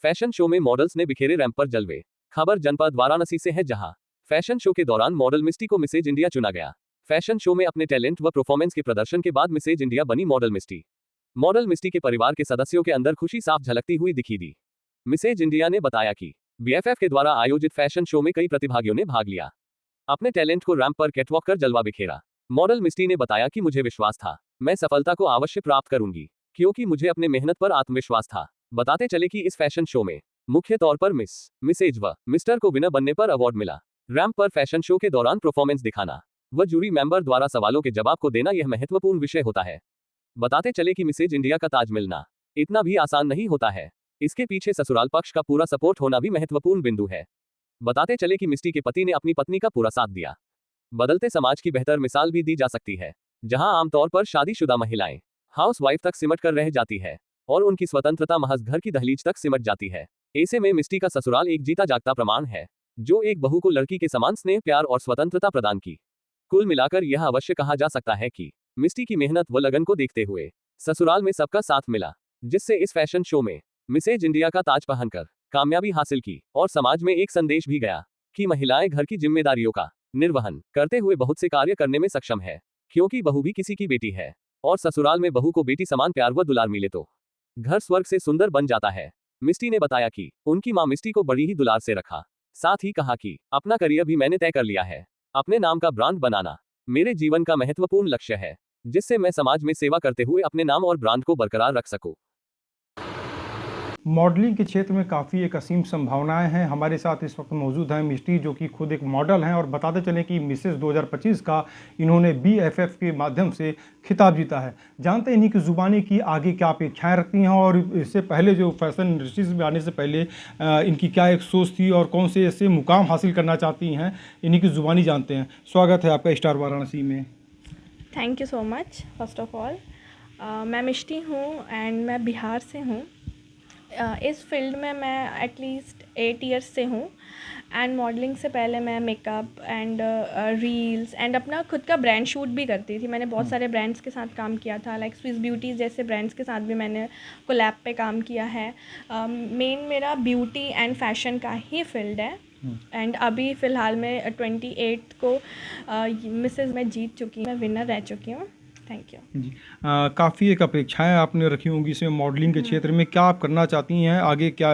Fashion show में models ने बिखेरे ramp पर जलवे। खबर जनपद वाराणसी से है, जहां फैशन शो के दौरान मॉडल मिस्टी को मिसेज इंडिया चुना गया। फैशन शो में अपने टैलेंट व परफॉर्मेंस के प्रदर्शन के बाद मिसेज इंडिया बनी मॉडल मिस्टी। मॉडल मिस्टी के परिवार के सदस्यों के अंदर खुशी साफ झलकती हुई दिखी दी। मिसेज इंडिया ने बताया कि बीएफएफ के द्वारा आयोजित फैशन शो में कई प्रतिभागियों ने भाग लिया, अपने टैलेंट को रैंप पर कैटवॉक कर जलवा बिखेरा। मॉडल मिस्टी ने बताया कि मुझे विश्वास था, मैं सफलता को अवश्य प्राप्त करूंगी, क्योंकि मुझे अपने मेहनत पर आत्मविश्वास था। बताते चले कि इस फैशन शो में मुख्य तौर पर मिस, मिसेज व मिस्टर को विनर बनने पर अवार्ड मिला। रैंप पर फैशन शो के दौरान परफॉर्मेंस दिखाना व जूरी मेंबर द्वारा सवालों के जवाब को देना यह महत्वपूर्ण विषय होता है। बताते चले कि मिसेज इंडिया का ताज मिलना इतना भी आसान नहीं होता है, इसके पीछे ससुराल पक्ष का पूरा सपोर्ट होना भी महत्वपूर्ण बिंदु है। बताते चले कि मिस्टी के पति ने अपनी पत्नी का पूरा साथ दिया। बदलते समाज की बेहतर मिसाल भी दी जा सकती है, जहां आमतौर पर शादीशुदा महिलाएं हाउस वाइफ तक सिमट कर रह जाती है और उनकी स्वतंत्रता महज घर की दहलीज तक सिमट जाती है। ऐसे में मिस्टी का ससुराल एक जीता जागता प्रमाण है, जो एक बहू को लड़की के समान स्नेह, प्यार और स्वतंत्रता प्रदान की। कुल मिलाकर यह अवश्य कहा जा सकता है कि मिस्टी की मेहनत व लगन को देखते हुए ससुराल में सबका साथ मिला, जिससे इस फैशन शो में मिसेज इंडिया का ताज पहनकर कामयाबी हासिल की और समाज में एक संदेश भी गया कि महिलाएं घर की जिम्मेदारियों का निर्वहन करते हुए बहुत से कार्य करने में सक्षम है, क्योंकि बहू भी किसी की बेटी है और ससुराल में बहू को बेटी समान प्यार व दुलार मिले तो घर स्वर्ग से सुंदर बन जाता है। मिस्टी ने बताया कि उनकी मां मिस्टी को बड़ी ही दुलार से रखा, साथ ही कहा कि अपना करियर भी मैंने तय कर लिया है, अपने नाम का ब्रांड बनाना मेरे जीवन का महत्वपूर्ण लक्ष्य है, जिससे मैं समाज में सेवा करते हुए अपने नाम और ब्रांड को बरकरार रख सकूं। मॉडलिंग के क्षेत्र में काफ़ी एक असीम संभावनाएं हैं। हमारे साथ इस वक्त मौजूद हैं मिस्टी, जो कि खुद एक मॉडल हैं, और बताते चलें कि मिसेस 2025 का इन्होंने बीएफएफ के माध्यम से खिताब जीता है। जानते हैं इन्हीं की ज़ुबानी की आगे क्या अपेक्षाएं रखती हैं, और इससे पहले जो फैशन इंडस्ट्रीज में आने से पहले इनकी क्या एक सोच थी और कौन से ऐसे मुकाम हासिल करना चाहती हैं, इन्हीं की ज़ुबानी जानते हैं। स्वागत है आपका स्टार वाराणसी में। Thank you so much. First of all मैं मिष्टी हूँ एंड मैं बिहार से हूँ। इस फील्ड में मैं एटलीस्ट 8 इयर्स से हूँ एंड मॉडलिंग से पहले मैं मेकअप एंड रील्स एंड अपना खुद का ब्रांड शूट भी करती थी। मैंने बहुत सारे ब्रांड्स के साथ काम किया था, लाइक स्विस ब्यूटी जैसे ब्रांड्स के साथ भी मैंने कोलैब पे काम किया है। मेन मेरा ब्यूटी एंड फैशन का ही फील्ड है एंड अभी फ़िलहाल में 28 को मिसेस मैं जीत चुकी हूँ, मैं विनर रह चुकी हूँ। थैंक यू जी। काफ़ी एक अपेक्षाएं आपने रखी होंगी इसमें, मॉडलिंग के क्षेत्र में क्या आप करना चाहती हैं आगे, क्या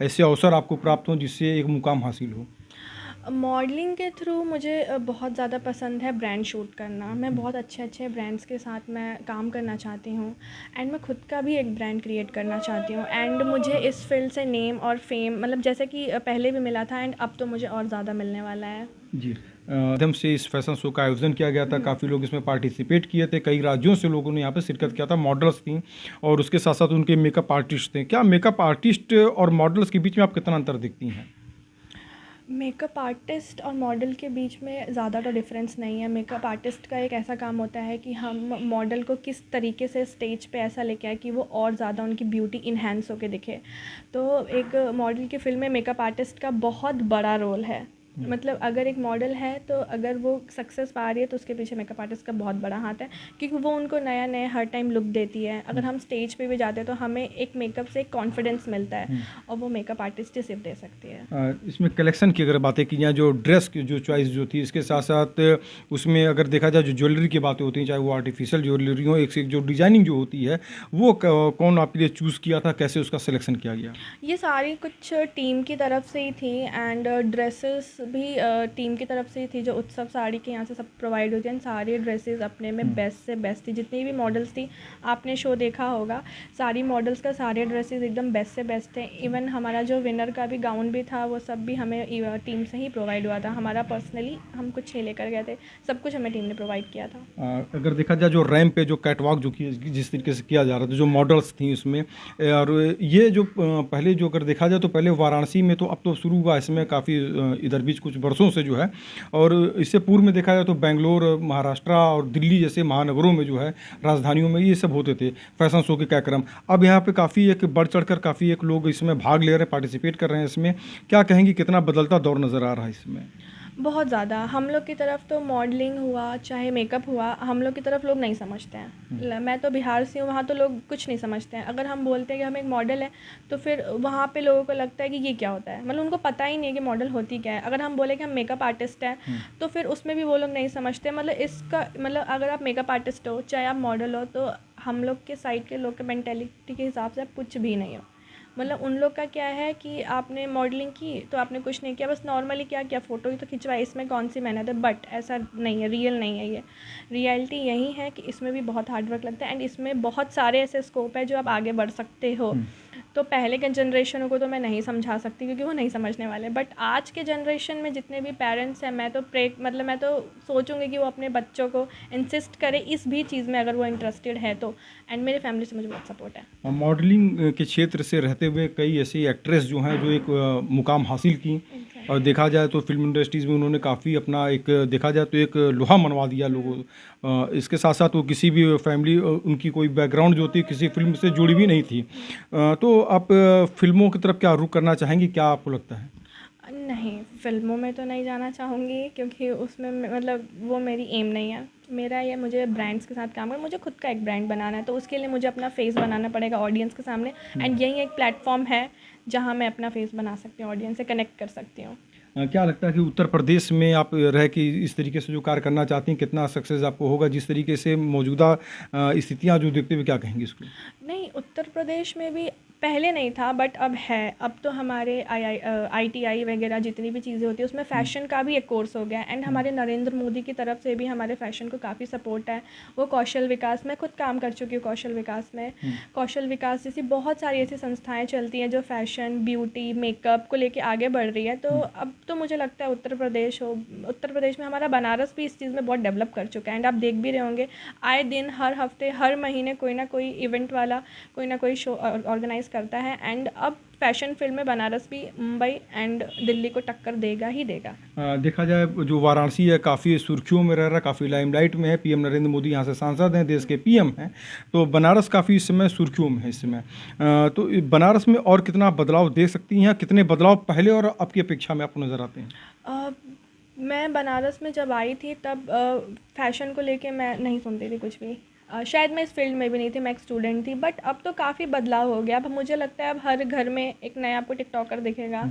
ऐसे अवसर आपको प्राप्त हों जिससे एक मुकाम हासिल हो? मॉडलिंग के थ्रू मुझे बहुत ज़्यादा पसंद है ब्रांड शूट करना। मैं बहुत अच्छे अच्छे ब्रांड्स के साथ मैं काम करना चाहती हूँ एंड मैं खुद का भी एक ब्रांड क्रिएट करना चाहती हूँ एंड मुझे इस फील्ड से नेम और फेम मतलब जैसे कि पहले भी मिला था एंड अब तो मुझे और ज़्यादा मिलने वाला है। जी। माध्यम से इस फैशन शो का आयोजन किया गया था, काफ़ी लोग इसमें पार्टिसिपेट किए थे, कई राज्यों से लोगों ने यहाँ पे शिरकत किया था, मॉडल्स थी और उसके साथ साथ उनके मेकअप आर्टिस्ट थे। क्या मेकअप आर्टिस्ट और मॉडल्स के बीच में आप कितना अंतर देखती हैं? मेकअप आर्टिस्ट और मॉडल के बीच में ज़्यादा तो डिफरेंस नहीं है। मेकअप आर्टिस्ट का एक ऐसा काम होता है कि हम मॉडल को किस तरीके से स्टेज पे ऐसा लेके आए कि वो और ज़्यादा उनकी ब्यूटी इन्हेंस होके दिखे। तो एक मॉडल की फ़िल्म में मेकअप आर्टिस्ट का बहुत बड़ा रोल है। मतलब अगर एक मॉडल है तो अगर वो सक्सेस पा रही है तो उसके पीछे मेकअप आर्टिस्ट का बहुत बड़ा हाथ है, क्योंकि वो उनको नया नया हर टाइम लुक देती है। अगर हम स्टेज पे भी जाते हैं तो हमें एक मेकअप से एक कॉन्फिडेंस मिलता है और वो मेकअप आर्टिस्ट ही सिर्फ दे सकती है। इसमें कलेक्शन की अगर बातें की जाए, जो ड्रेस की जो चॉइस जो थी, इसके साथ साथ उसमें अगर देखा जाए जो ज्वेलरी की बातें होती हैं, चाहे वो आर्टिफिशियल ज्वेलरी हो, एक से एक जो डिजाइनिंग जो होती है, वो कौन आपके लिए चूज़ किया था, कैसे उसका सिलेक्शन किया गया? ये सारी कुछ टीम की तरफ से ही थी एंड ड्रेसेस भी टीम की तरफ से ही थी। जो उत्सव साड़ी के यहाँ से सब प्रोवाइड होती हैं, सारी ड्रेसेस अपने में बेस्ट से बेस्ट थी। जितनी भी मॉडल्स थी, आपने शो देखा होगा, सारी मॉडल्स का सारे ड्रेसेस एकदम बेस्ट से बेस्ट थे। इवन हमारा जो विनर का भी गाउन भी था, वो सब भी हमें टीम से ही प्रोवाइड हुआ था। हमारा पर्सनली हम कुछ नहीं लेकर गए थे, सब कुछ हमें टीम ने प्रोवाइड किया था। अगर देखा जाए जो रैंप पे जो कैटवॉक जो जिस तरीके से किया जा रहा था, जो मॉडल्स थी उसमें, और ये जो पहले जो अगर देखा जाए तो पहले वाराणसी में, तो अब तो शुरू हुआ इसमें काफ़ी इधर बीच कुछ वर्षों से जो है, और इससे पूर्व में देखा जाए तो बेंगलोर, महाराष्ट्र और दिल्ली जैसे महानगरों में जो है, राजधानियों में ये सब होते थे फैशन शो के कार्यक्रम। अब यहाँ पे काफ़ी एक बढ़ चढ़कर काफ़ी एक लोग इसमें भाग ले रहे हैं, पार्टिसिपेट कर रहे हैं इसमें। क्या कहेंगे, कितना बदलता दौर नज़र आ रहा है इसमें? बहुत ज़्यादा हम लोग की तरफ तो मॉडलिंग हुआ चाहे मेकअप हुआ हम लोग की तरफ लोग नहीं समझते हैं। मैं तो बिहार से हूँ, वहाँ तो लोग कुछ नहीं समझते हैं। अगर हम बोलते हैं कि हम एक मॉडल हैं तो फिर वहाँ पे लोगों को लगता है कि ये क्या होता है, मतलब उनको पता ही नहीं है कि मॉडल होती क्या है। अगर हम बोले कि हम मेकअप आर्टिस्ट हैं तो फिर उसमें भी वो लोग नहीं समझते। मतलब इसका मतलब अगर आप मेकअप आर्टिस्ट हो चाहे आप मॉडल हो तो हम लोग के साइड के लोग के मेंटेलिटी के हिसाब से आप कुछ भी नहीं हो। मतलब उन लोग का क्या है कि आपने मॉडलिंग की तो आपने कुछ नहीं किया, बस नॉर्मली क्या किया फ़ोटो ही तो खिंचवाई, इसमें कौन सी मेहनत है। बट ऐसा नहीं है, रियल नहीं है ये। रियलिटी यही है कि इसमें भी बहुत हार्ड वर्क लगता है एंड इसमें बहुत सारे ऐसे स्कोप है जो आप आगे बढ़ सकते हो। तो पहले के जनरेशनों को तो मैं नहीं समझा सकती क्योंकि वो नहीं समझने वाले। बट आज के जनरेशन में जितने भी पेरेंट्स हैं मैं तो सोचूंगी कि वो अपने बच्चों को इंसिस्ट करें इस भी चीज़ में अगर वो इंटरेस्टेड है तो। एंड मेरे फैमिली से मुझे बहुत सपोर्ट है। मॉडलिंग के क्षेत्र से रहते हुए कई ऐसी एक्ट्रेस जो हैं जो एक मुकाम हासिल की, और देखा जाए तो फिल्म इंडस्ट्रीज़ में उन्होंने काफ़ी अपना एक देखा जाए तो एक लोहा मनवा दिया लोगों। इसके साथ साथ वो किसी भी फैमिली उनकी कोई बैकग्राउंड जो थी किसी फिल्म से जुड़ी भी नहीं थी। तो आप फिल्मों की तरफ क्या रुख करना चाहेंगी, क्या आपको लगता है? नहीं, फ़िल्मों में तो नहीं जाना चाहूँगी क्योंकि उसमें मतलब वो मेरी एम नहीं है। मेरा ये मुझे ब्रांड्स के साथ काम करना, मुझे खुद का एक ब्रांड बनाना है तो उसके लिए मुझे अपना फ़ेस बनाना पड़ेगा ऑडियंस के सामने। एंड यही एक प्लेटफॉर्म है जहाँ मैं अपना फ़ेस बना सकती हूँ, ऑडियंस से कनेक्ट कर सकती हूँ। क्या लगता है कि उत्तर प्रदेश में आप रह के इस तरीके से जो कार्य करना चाहती हैं कितना सक्सेस आपको होगा, जिस तरीके से मौजूदा स्थितियां जो देखते हुए क्या कहेंगी इसको? नहीं, उत्तर प्रदेश में भी पहले नहीं था बट अब है। अब तो हमारे ITI वगैरह जितनी भी चीज़ें होती है उसमें फ़ैशन का भी एक कोर्स हो गया है। एंड हमारे नरेंद्र मोदी की तरफ से भी हमारे फ़ैशन को काफ़ी सपोर्ट है। वो कौशल विकास, मैं खुद काम कर चुकी हूँ कौशल विकास में। कौशल विकास जैसी बहुत सारी ऐसी संस्थाएं चलती हैं जो फ़ैशन, ब्यूटी, मेकअप को लेके आगे बढ़ रही है। तो अब तो मुझे लगता है उत्तर प्रदेश में हमारा बनारस भी इस चीज़ में बहुत डेवलप कर चुका है। एंड आप देख भी रहे होंगे आए दिन, हर हफ्ते, हर महीने कोई ना कोई इवेंट वाला कोई ना कोई शो ऑर्गेनाइज करता है। एंड अब फैशन फील्ड में बनारस भी मुंबई एंड दिल्ली को टक्कर देगा ही देगा। देखा जाए जो वाराणसी है काफ़ी सुर्खियों में रह रहा है, काफ़ी लाइमलाइट में है। पीएम नरेंद्र मोदी यहाँ से सांसद हैं, देश के पीएम हैं, तो बनारस काफ़ी इस समय सुर्खियों में है इस समय। तो बनारस में और कितना बदलाव देख सकती हैं, कितने बदलाव पहले और अब की अपेक्षा में आपको नज़र आते हैं? अ, मैं बनारस में जब आई थी तब फ़ैशन को लेके मैं नहीं सुनती थी कुछ भी। शायद मैं इस फील्ड में भी नहीं थी, मैं एक स्टूडेंट थी। बट अब तो काफ़ी बदलाव हो गया। अब मुझे लगता है अब हर घर में एक नया आपको टिकटॉकर दिखेगा।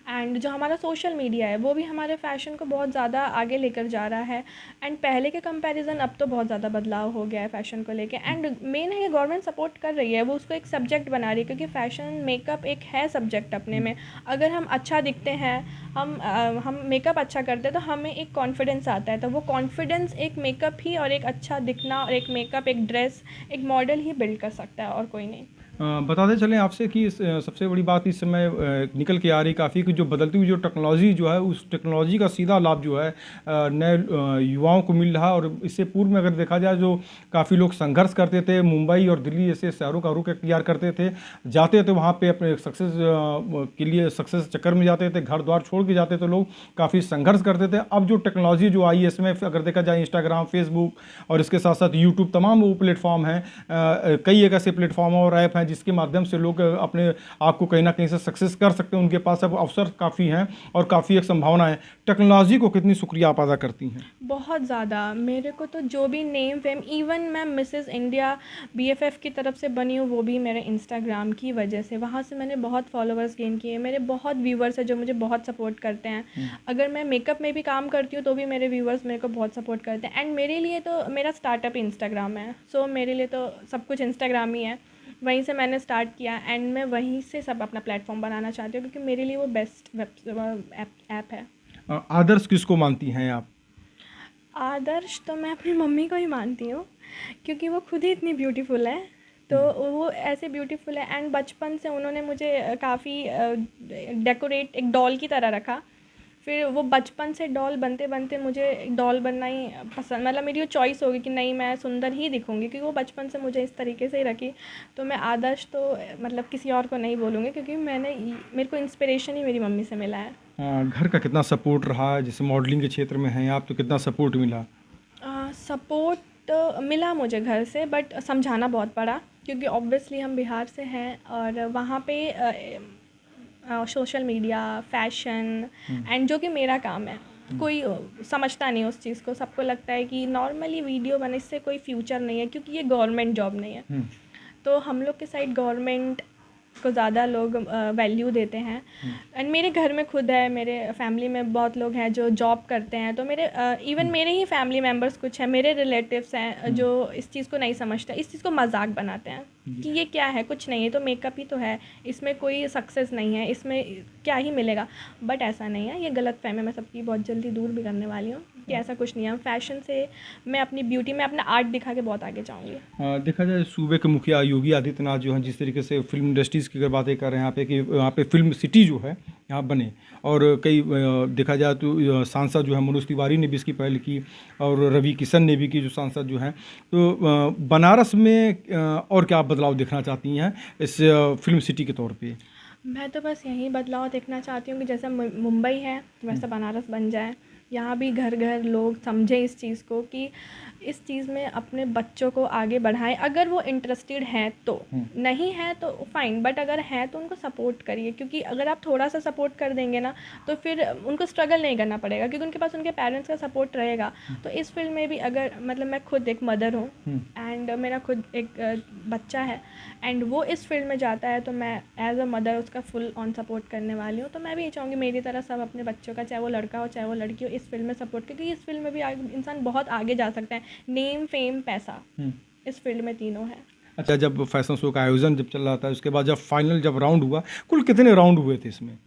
एंड जो हमारा सोशल मीडिया है वो भी हमारे फ़ैशन को बहुत ज़्यादा आगे लेकर जा रहा है। एंड पहले के कंपैरिजन अब तो बहुत ज़्यादा बदलाव हो गया है फ़ैशन को लेके। एंड मेन है कि गवर्नमेंट सपोर्ट कर रही है, वो उसको एक सब्जेक्ट बना रही है क्योंकि फ़ैशन मेकअप एक है सब्जेक्ट अपने में। अगर हम अच्छा दिखते हैं, हम मेकअप अच्छा करते हैं तो हमें एक कॉन्फिडेंस आता है। तो वो कॉन्फिडेंस एक मेकअप ही और एक अच्छा दिखना और एक मेकअप, एक ड्रेस, एक मॉडल ही बिल्ड कर सकता है और कोई नहीं। बताते चलें आपसे कि सबसे बड़ी बात इस समय निकल के आ रही काफ़ी कि जो बदलती हुई जो टेक्नोलॉजी जो है उस टेक्नोलॉजी का सीधा लाभ जो है नए युवाओं को मिल रहा है। और इससे पूर्व में अगर देखा जाए जो काफ़ी लोग संघर्ष करते थे, मुंबई और दिल्ली जैसे शहरों का रुख इख्तियार करते थे, जाते थे वहाँ पे अपने सक्सेस के लिए, सक्सेस चक्कर में जाते थे, घर द्वार छोड़ के जाते थे लोग, काफ़ी संघर्ष करते थे। अब जो टेक्नोलॉजी जो आई है इसमें अगर देखा जाए इंस्टाग्राम, फेसबुक और इसके साथ साथ यूट्यूब, तमाम वो प्लेटफॉर्म हैं, कई एक ऐसे प्लेटफॉर्म और ऐप हैं जिसके माध्यम से लोग अपने आप को कहीं ना कहीं से सक्सेस कर सकते हैं। उनके पास अब अवसर काफ़ी हैं और काफ़ी एक संभावना है। टेक्नोलॉजी को कितनी शुक्रिया आप अदा करती हैं? बहुत ज़्यादा। मेरे को तो जो भी नेम फेम, इवन मैं मिसेस इंडिया BFF की तरफ से बनी हूँ वो भी मेरे इंस्टाग्राम की वजह से। वहाँ से मैंने बहुत फॉलोअर्स गेन किए। मेरे बहुत व्यूवर्स हैं जो मुझे बहुत सपोर्ट करते हैं। अगर मैं मेकअप में भी काम करती हूँ तो भी मेरे व्यूवर्स मेरे को बहुत सपोर्ट करते हैं। एंड मेरे लिए तो मेरा स्टार्टअप इंस्टाग्राम है। सो मेरे लिए तो सब कुछ इंस्टाग्राम ही है। वहीं से मैंने स्टार्ट किया एंड मैं वहीं से सब अपना प्लेटफॉर्म बनाना चाहती हूँ क्योंकि मेरे लिए वो बेस्ट ऐप है। आदर्श किसको मानती हैं आप? आदर्श तो मैं अपनी मम्मी को ही मानती हूँ क्योंकि वो खुद ही इतनी ब्यूटीफुल है। तो वो ऐसे ब्यूटीफुल है एंड बचपन से उन्होंने मुझे काफ़ी डेकोरेट एक डॉल की तरह रखा। फिर वो बचपन से डॉल बनते बनते मुझे डॉल बनना ही पसंद, मतलब मेरी वो चॉइस होगी कि नहीं मैं सुंदर ही दिखूंगी क्योंकि वो बचपन से मुझे इस तरीके से ही रखी। तो मैं आदर्श तो मतलब किसी और को नहीं बोलूँगी क्योंकि मेरे को इंस्पिरेशन ही मेरी मम्मी से मिला है। घर का कितना सपोर्ट रहा है? जैसे मॉडलिंग के क्षेत्र में हैं आप तो कितना सपोर्ट मिला? सपोर्ट मिला मुझे घर से बट समझाना बहुत पड़ा क्योंकि ऑब्वियसली हम बिहार से हैं और वहाँ पे सोशल मीडिया, फैशन एंड जो कि मेरा काम है कोई समझता नहीं उस चीज़ को, सबको लगता है कि नॉर्मली वीडियो बनने से कोई फ्यूचर नहीं है, क्योंकि ये गवर्नमेंट जॉब नहीं है। तो हम लोग के साइड गवर्नमेंट को ज़्यादा लोग वैल्यू देते हैं। एंड मेरे घर में खुद है, मेरे फैमिली में बहुत लोग हैं जो जॉब करते हैं, तो मेरे इवन मेरे ही फैमिली मेम्बर्स कुछ हैं, मेरे रिलेटिव्स हैं जो इस चीज़ को नहीं समझते, इस चीज़ को मजाक बनाते हैं कि ये क्या है, कुछ नहीं है, तो मेकअप ही तो है, इसमें कोई सक्सेस नहीं है, इसमें क्या ही मिलेगा। बट ऐसा नहीं है, ये गलत फहमी मैं सबकी बहुत जल्दी दूर भी करने वाली हूँ कि ऐसा कुछ नहीं है। फैशन से मैं अपनी ब्यूटी में अपना आर्ट दिखा के बहुत आगे जाऊँगी। देखा जाए सूबे के मुखिया योगी आदित्यनाथ जो हैं, जिस तरीके से फिल्म इंडस्ट्रीज़ की अगर बातें कर रहे हैं यहाँ पे कि यहाँ पे फिल्म सिटी जो है यहाँ बने, और कई देखा जाए तो सांसद जो है मनोज तिवारी ने भी इसकी पहल की, और रवि किशन ने भी की, जो सांसद जो हैं। तो बनारस में और क्या बदलाव देखना चाहती हैं इस फिल्म सिटी के तौर पे? मैं तो बस यही बदलाव देखना चाहती हूँ कि जैसा मुंबई है वैसा बनारस बन जाए। यहाँ भी घर घर लोग समझें इस चीज़ को कि इस चीज़ में अपने बच्चों को आगे बढ़ाएं, अगर वो इंटरेस्टेड हैं तो। नहीं है तो फाइन, बट अगर है तो उनको सपोर्ट करिए, क्योंकि अगर आप थोड़ा सा सपोर्ट कर देंगे ना तो फिर उनको स्ट्रगल नहीं करना पड़ेगा, क्योंकि उनके पास उनके पेरेंट्स का सपोर्ट रहेगा। तो इस फील्ड में भी अगर मतलब मैं खुद एक मदर हूँ एंड मेरा खुद एक बच्चा है एंड वो इस फील्ड में जाता है, तो मैं एज अ मदर उसका फुल ऑन सपोर्ट करने वाली हूँ। तो मैं भी ये चाहूँगी मेरी तरह सब अपने बच्चों का, चाहे वो लड़का हो चाहे वो लड़की हो, इस फील्ड में सपोर्ट, क्योंकि इस फील्ड में भी इंसान बहुत आगे जा सकता है। नेम, फेम, पैसा, इस फील्ड में तीनों है। अच्छा, जब फैशन शो का आयोजन जब चल रहा था, उसके बाद जब फाइनल जब राउंड हुआ, कुल कितने राउंड हुए थे इसमें?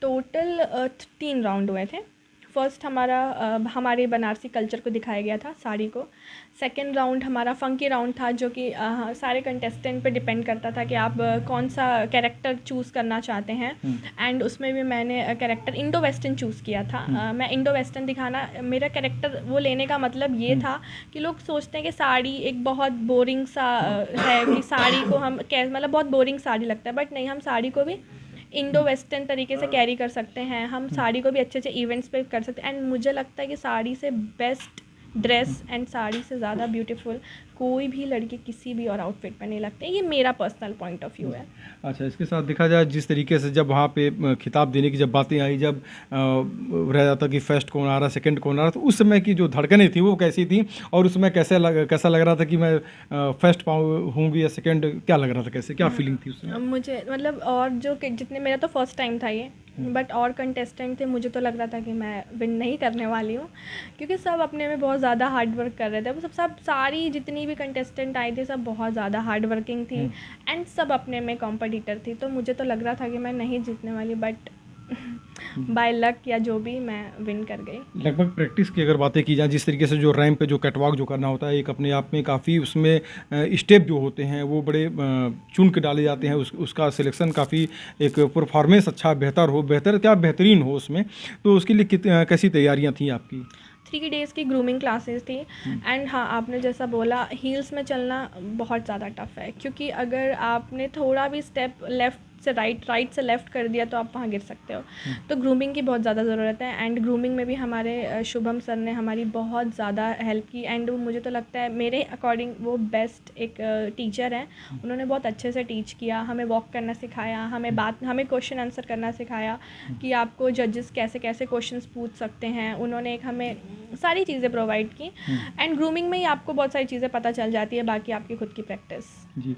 टोटल 3 राउंड हुए थे। फर्स्ट हमारा हमारे बनारसी कल्चर को दिखाया गया था, साड़ी को। सेकंड राउंड हमारा फंकी राउंड था, जो कि सारे कंटेस्टेंट पे डिपेंड करता था कि आप कौन सा कैरेक्टर चूज़ करना चाहते हैं। एंड उसमें भी मैंने कैरेक्टर इंडो वेस्टर्न चूज़ किया था। मैं इंडो वेस्टर्न दिखाना, मेरा कैरेक्टर वो लेने का मतलब ये था कि लोग सोचते हैं कि साड़ी एक बहुत बोरिंग सा है, कि साड़ी को हम मतलब बहुत बोरिंग साड़ी लगता है, बट नहीं, हम साड़ी को भी इंडो वेस्टर्न तरीके से कैरी कर सकते हैं। हम साड़ी को भी अच्छे अच्छे इवेंट्स पे कर सकते हैं। एंड मुझे लगता है कि साड़ी से बेस्ट ड्रेस एंड साड़ी से ज़्यादा ब्यूटीफुल कोई भी लड़की किसी भी और आउटफिट पर नहीं लगती है। ये मेरा पर्सनल पॉइंट ऑफ व्यू है। अच्छा, इसके साथ देखा जाए जिस तरीके से जब वहाँ पे खिताब देने की जब बातें आई, जब रह जाता कि फर्स्ट कौन आ रहा, सेकंड कौन आ रहा, तो उस समय की जो धड़कनें थी वो कैसी थी, और उसमें कैसा लग रहा था कि मैं फर्स्ट होंगी या सेकंड, क्या लग रहा था, कैसे क्या फीलिंग थी उसमें? मुझे मतलब और जो जितने, मेरा तो फर्स्ट टाइम था ये, बट और कंटेस्टेंट थे, मुझे तो लग रहा था कि मैं विन नहीं करने वाली हूँ, क्योंकि सब अपने में बहुत ज़्यादा हार्ड वर्क कर रहे थे। वो सब सारी जितनी भी कंटेस्टेंट आई थी सब बहुत ज़्यादा हार्ड वर्किंग थी एंड सब अपने में कॉम्पिटिटर थी। तो मुझे तो लग रहा था कि मैं नहीं जीतने वाली, बट बाय लक या जो भी, मैं विन कर गई। लगभग प्रैक्टिस की अगर बातें की जाए, जिस तरीके से जो रैंप पे जो कैटवॉक जो करना होता है, एक अपने आप में काफ़ी उसमें स्टेप जो होते हैं वो बड़े चुन के डाले जाते हैं, उसका सिलेक्शन काफ़ी, एक परफॉर्मेंस अच्छा बेहतरीन हो उसमें, तो उसके लिए कैसी तैयारियाँ थी आपकी? 3 डेज़ की ग्रूमिंग क्लासेस थी। एंड हाँ, आपने जैसा बोला, हील्स में चलना बहुत ज़्यादा टफ है, क्योंकि अगर आपने थोड़ा भी स्टेप लेफ़्ट से राइट से लेफ़्ट कर दिया तो आप वहाँ गिर सकते हो। तो ग्रूमिंग की बहुत ज़्यादा ज़रूरत है। एंड ग्रूमिंग में भी हमारे शुभम सर ने हमारी बहुत ज़्यादा हेल्प की। एंड मुझे तो लगता है मेरे अकॉर्डिंग वो बेस्ट एक टीचर हैं। उन्होंने बहुत अच्छे से टीच किया, हमें वॉक करना सिखाया, हमें क्वेश्चन आंसर करना सिखाया कि आपको जजेस कैसे कैसे क्वेश्चंस पूछ सकते हैं। उन्होंने एक हमें सारी चीज़ें प्रोवाइड की। एंड ग्रूमिंग में ही आपको बहुत सारी चीज़ें पता चल जाती है, बाकी आपकी खुद की प्रैक्टिस। जी,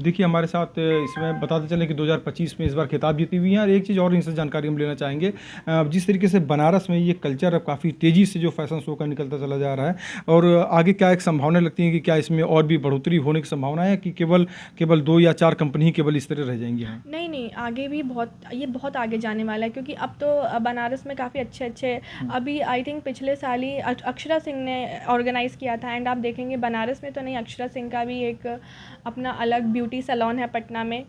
देखिए हमारे साथ इसमें बताते चलें कि 2025 में इस बार खिताब जीती हुई हैं। और एक चीज़ और इनसे जानकारी हम लेना चाहेंगे, जिस तरीके से बनारस में ये कल्चर अब काफ़ी तेज़ी से जो फैशन शो का निकलता चला जा रहा है, और आगे क्या एक संभावना लगती है कि क्या इसमें और भी बढ़ोतरी होने की संभावना है, कि केवल 2 या 4 कंपनी केवल इस तरह रह जाएंगी? हाँ, नहीं, आगे भी बहुत आगे जाने वाला है, क्योंकि अब तो बनारस में काफ़ी अच्छे अभी आई थिंक पिछले साल ही अक्षरा सिंह ने ऑर्गेनाइज़ किया था। एंड आप देखेंगे बनारस में तो नहीं, अक्षरा सिंह का भी एक अपना अलग ब्यूटी सैलून है पटना में।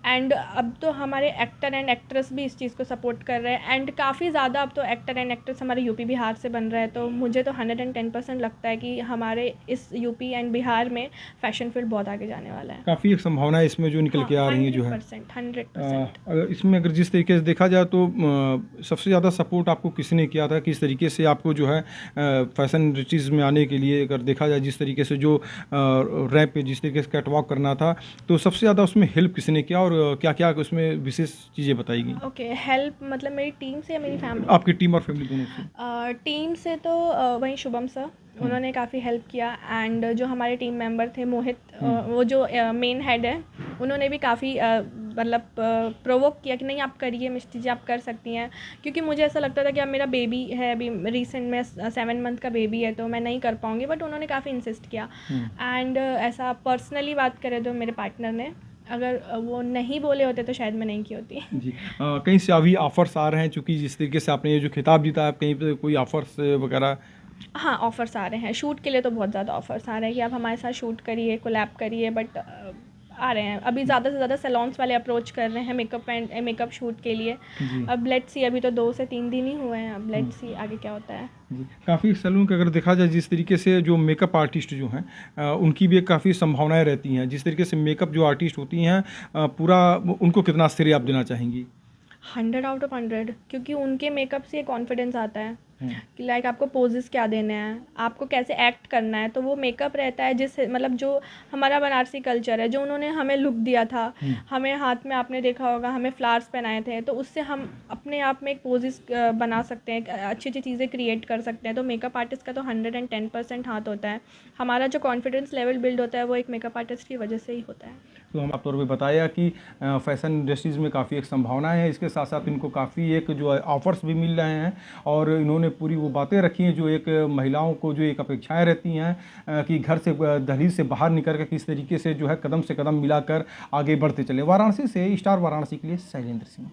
एंड अब तो हमारे एक्टर एंड एक्ट्रेस भी इस चीज़ को सपोर्ट कर रहे हैं। एंड काफ़ी ज़्यादा अब तो एक्टर एंड एक्ट्रेस हमारे यूपी बिहार से बन रहे हैं। तो मुझे तो 110% लगता है कि हमारे इस यूपी एंड बिहार में फैशन फील्ड बहुत आगे जाने वाला है। काफ़ी एक संभावना है इसमें जो निकल के आ रही है, जो है 100%। इसमें अगर जिस तरीके से देखा जाए तो सबसे ज़्यादा सपोर्ट आपको किसने किया था, किस तरीके से आपको जो है फैशन इंडस्ट्रीज़ में आने के लिए अगर देखा जाए, जिस तरीके से जो रैप पे जिस तरीके से कैटवॉक करना था, तो सबसे ज़्यादा उसमें हेल्प किसने किया? क्या और क्या-क्या उसमें विशेष चीज़ें बताई गई? ओके, हेल्प मतलब मेरी टीम से या मेरी फैमिली? आपकी टीम और फैमिली दोनों से? टीम से तो वही शुभम सर, उन्होंने काफ़ी हेल्प किया। एंड जो हमारे टीम मेंबर थे मोहित, वो जो मेन हेड है, उन्होंने भी काफ़ी मतलब प्रोवोक किया कि नहीं आप करिए मिष्टी जी, आप कर सकती हैं। क्योंकि मुझे ऐसा लगता था कि अब मेरा बेबी है, अभी रिसेंट में 7 मंथ का बेबी है, तो मैं नहीं कर पाऊँगी, बट उन्होंने काफ़ी इंसिस्ट किया। एंड ऐसा पर्सनली बात करें तो मेरे पार्टनर ने, अगर वो नहीं बोले होते तो शायद मैं नहीं की होती। जी। कहीं से अभी ऑफ़र्स आ रहे हैं, चूँकि जिस तरीके से आपने ये जो खिताब जीता है, कहीं पे कोई ऑफ़र्स वगैरह? हाँ, ऑफ़र्स आ रहे हैं, शूट के लिए तो बहुत ज़्यादा ऑफ़र्स आ रहे हैं कि आप हमारे साथ शूट करिए, कोलैब करिए, बट आ रहे हैं। अभी ज़्यादा से ज़्यादा सैलून्स वाले अप्रोच कर रहे हैं मेकअप शूट के लिए। जी। अब लेट्स सी, अभी तो 2 से 3 दिन ही हुए हैं, अब लेट्स सी आगे क्या होता है। जी, काफ़ी सैलून का अगर देखा जाए, जिस तरीके से जो मेकअप आर्टिस्ट जो हैं उनकी भी एक काफ़ी संभावनाएँ रहती हैं। जिस तरीके से मेकअप जो आर्टिस्ट होती हैं पूरा उनको कितना श्रेय आप देना चाहेंगी? 100 आउट ऑफ 100, क्योंकि उनके मेकअप से कॉन्फिडेंस आता है हुँ। कि लाइक आपको पोजेस क्या देने हैं, आपको कैसे एक्ट करना है। तो वो मेकअप रहता है जिस मतलब जो हमारा बनारसी कल्चर है, जो उन्होंने हमें लुक दिया था, हमें हाथ में आपने देखा होगा हमें फ्लावर्स पहनाए थे, तो उससे हम अपने आप में एक पोजेस बना सकते हैं, अच्छी अच्छी चीज़ें क्रिएट कर सकते हैं। तो मेकअप आर्टिस्ट का तो 110% हाथ होता है। हमारा जो कॉन्फिडेंस लेवल बिल्ड होता है वो एक मेकअप आर्टिस्ट की वजह से ही होता है। तो हम आप तौर पे बताया कि फ़ैशन इंडस्ट्रीज़ में काफ़ी एक संभावनाएँ हैं, इसके साथ-साथ इनको काफ़ी एक जो है ऑफ़र्स भी मिल रहे हैं, और इन्होंने पूरी वो बातें रखी हैं जो एक महिलाओं को जो एक अपेक्षाएँ रहती हैं कि घर से दहलीज से बाहर निकल कर किस तरीके से जो है कदम से कदम मिलाकर आगे बढ़ते चलें। वाराणसी से स्टार वाराणसी के लिए शैलेंद्र सिंह।